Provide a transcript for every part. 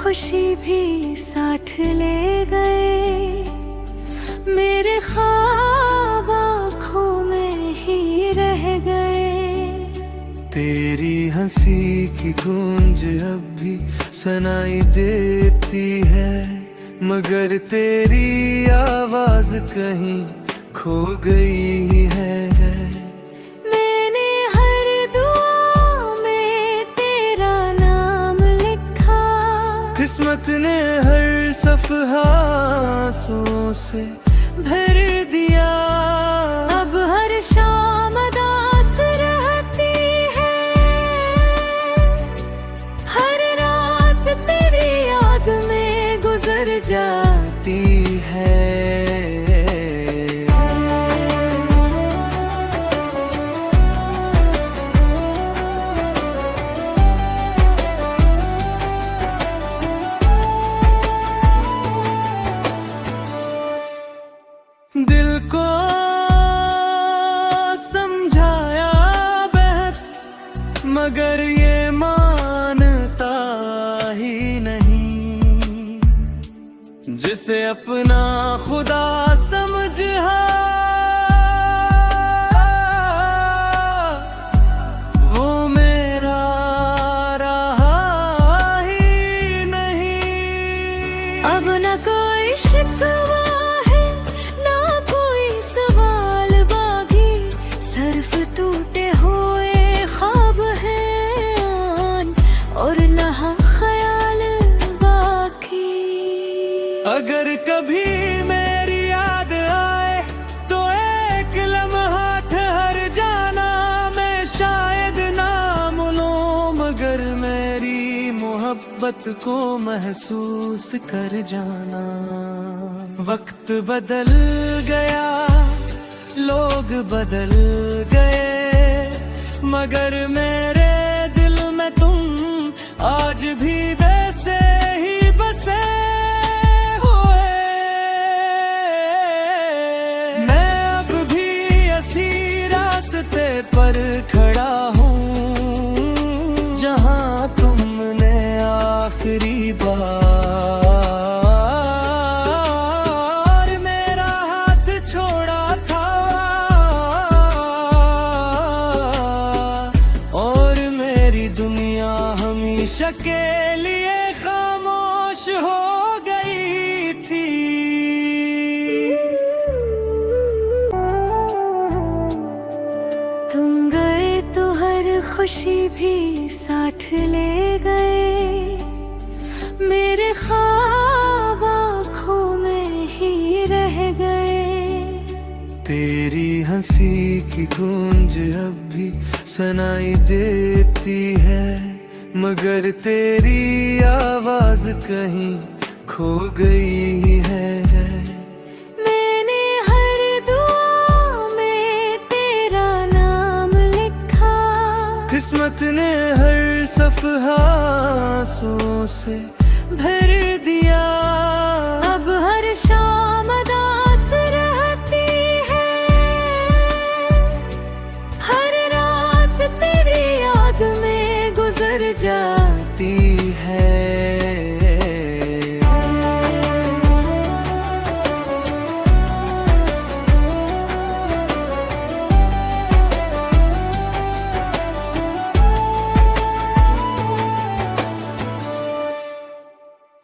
खुशी भी साथ ले गए। मेरे ख्वाब आँखों में ही रह गए। तेरी हंसी की गूंज अब भी सुनाई देती है, मगर तेरी आवाज कहीं खो गई है। मैंने हर दुआ में तेरा नाम लिखा, किस्मत ने हर सफ़हा आंसुओं से भर दिया। अब हर शाम उदास रहती है, हर रात तेरी याद में गुजर जाती है। दिल को समझाया बहुत, मगर ये मानता ही नहीं। जिसे अपना खुदा समझा वो मेरा रहा ही नहीं। अब न कोई शिकवा सिर्फ टूटे हुए ख्वाब हैं और नहा ख्याल बाकी। अगर कभी मेरी याद आए तो एक लम्हा ठहर जाना। मैं शायद नाम लूं मगर मेरी मोहब्बत को महसूस कर जाना। वक्त बदल गया, लोग बदल गए, मगर मेरे दिल में तुम आज भी वैसे ही बसे हुए। मैं अब भी इसी रास्ते पर खड़ा हूँ जहाँ तुमने आखिरी बार हमेशा के लिए खामोश हो गई थी। तुम गए तो हर खुशी भी साथ ले गए। मेरे ख्वाब आँखों में ही रह गए। तेरी हंसी की गूंज अब भी सुनाई देती है, मगर तेरी आवाज कहीं खो गई है। मैंने हर दुआ में तेरा नाम लिखा, किस्मत ने हर सफ़हा आंसुओं से भर दिया। अब हर शाम उदास रहती है, हर रात तेरी याद में गुजर जाती है।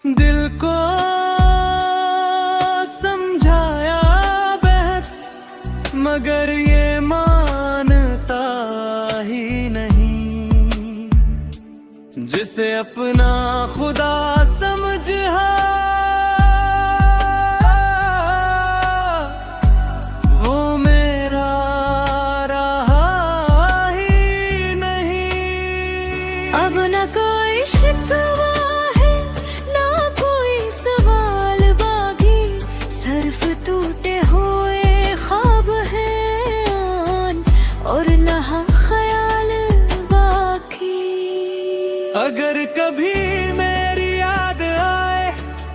दिल को समझाया बहुत, मगर ये मानता ही नहीं। जिसे अपना खुदा समझा वो मेरा रहा ही नहीं। अब न कोई शिकवा है, ना कोई सवाल बाकी। सिर्फ टूटे हुए ख्वाब हैं और नहा ख्याल बाकी। अगर कभी मेरी याद आए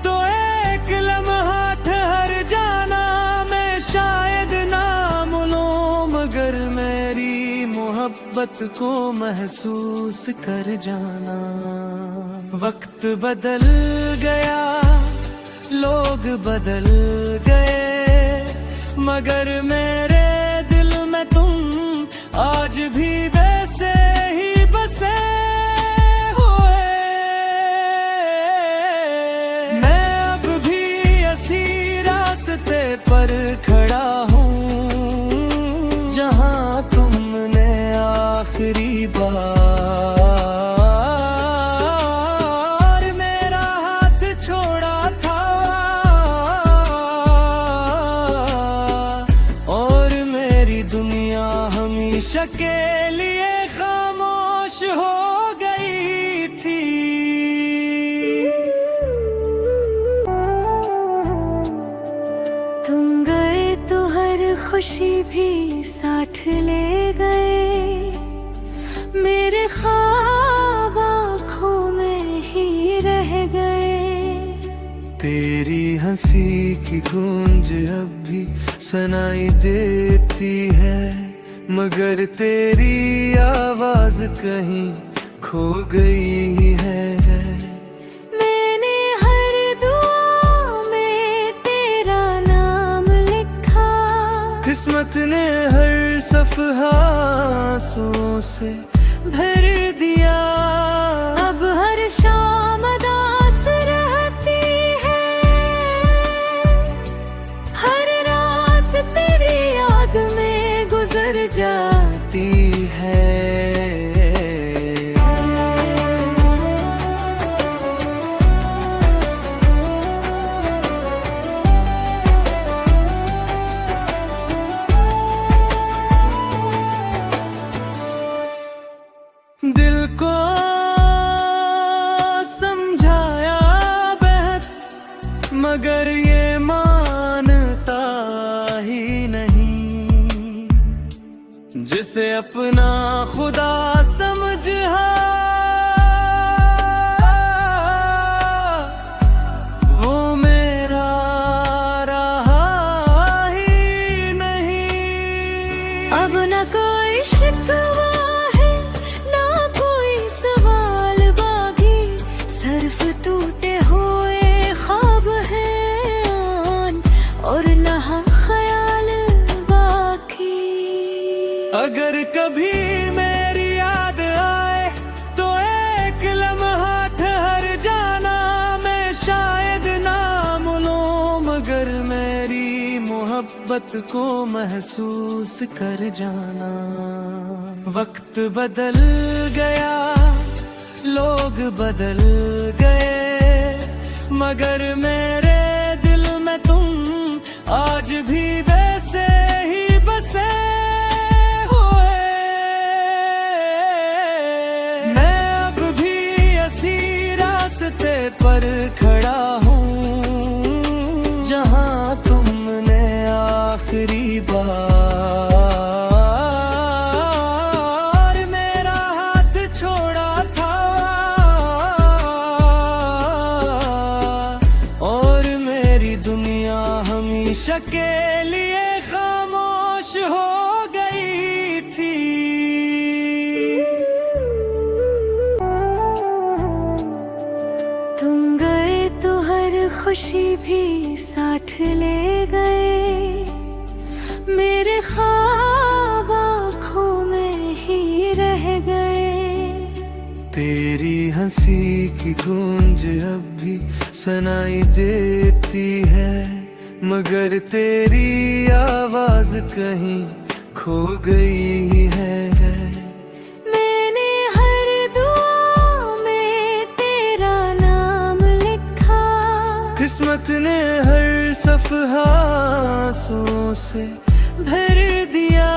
तो एक लम्हा ठहर जाना। मैं शायद नाम लूं मगर मेरी मोहब्बत को महसूस कर जाना। वक्त बदल गया, लोग बदल गए, मगर मेरे दिल में तुम आज भी वैसे ही बसे हुए। मैं अब भी इसी रास्ते पर खड़ा हूँ जहाँ तुमने आखिरी बार मेरा हाथ छोड़ा था, और मेरी दुनिया हमेशा के लिए खामोश हो गई थी। तुम गए तो हर खुशी भी साथ ले गए, मेरे ख्वाब आँखों में ही रह गए। तेरी हंसी की गूंज अब भी सुनाई देती है, मगर तेरी आवाज कहीं खो गई है। मैंने हर दुआ में तेरा नाम लिखा, किस्मत ने हर सफ़हा आंसुओं से भर दिया। अब हर शाम उदास रहती है, हर रात तेरी याद में गुजर जाती है। दिल को समझाया बहुत, मगर ये मानता ही नहीं। जिसे अपना खुदा समझा वो मेरा रहा ही नहीं। अब न कोई शिकवा है, ना कोई सवाल बाकी, सिर्फ टूटे हुए ख्वाब हैं और नहा ख्याल बाकी। अगर कभी मेरी याद आए तो एक लम्हा ठहर जाना, मैं शायद नाम लूं, मगर मेरी मोहब्बत को महसूस कर जाना। वक्त बदल गया, लोग बदल गए, मगर मेरे दिल में तुम आज भी वैसे ही बसे हुए। मैं अब भी इसी रास्ते पर खड़ा हूँ जहाँ तुमने आखिरी बार मेरा हाथ छोड़ा था, और मेरी दुनिया हमेशा के लिए खामोश हो गई थी। तुम गए तो हर खुशी भी साथ ले गए, मेरे ख्वाब आँखों में ही रह गए। तेरी हंसी की गूंज अब भी सुनाई देती है, मगर तेरी आवाज कहीं खो गई है। मैंने हर दुआ में तेरा नाम लिखा, किस्मत ने हर सफ़हा आंसुओं से भर दिया।